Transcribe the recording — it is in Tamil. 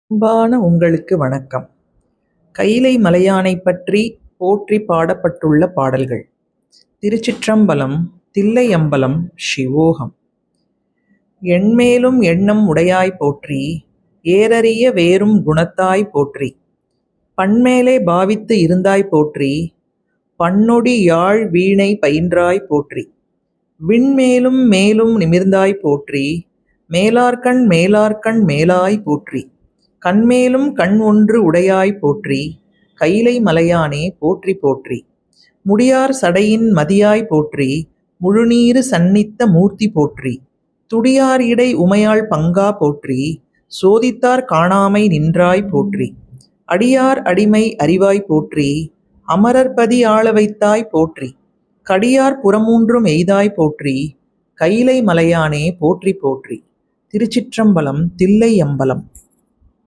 அன்பான உங்களுக்கு வணக்கம். கைலை மலையானைப் பற்றி போற்றி பாடப்பட்டுள்ள பாடல்கள். திருச்சிற்றம்பலம். தில்லையம்பலம். சிவோகம். எண்மேலும் எண்ணம் உடையாய் போற்றி, ஏரரிய வேறும் குணத்தாய் போற்றி, பண்மேலே பாவித்து இருந்தாய் போற்றி, பண்ணொடி யாழ் வீணை பயின்றாய் போற்றி, விண்மேலும் மேலும் நிமிர்ந்தாய் போற்றி, மேலார்கண் மேலார்கண் மேலாய் போற்றி, கண்மேலும் கண் ஒன்று உடையாய் போற்றி, கைலை மலையானே போற்றி போற்றி, முடியார் சடையின் மதியாய் போற்றி, முழுநீறு சன்னித்த மூர்த்தி போற்றி, துடியார் இடை உமையாள் பங்கா போற்றி, சோதித்தார் காணாமை நின்றாய் போற்றி, அடியார் அடிமை அறிவாய் போற்றி, அமரர்பதி ஆள வைத்தாய் போற்றி, கடியார் புறமூன்றும் எய்தாய் போற்றி, கைலை மலையானே போற்றி போற்றி. திருச்சிற்றம்பலம். தில்லையம்பலம்.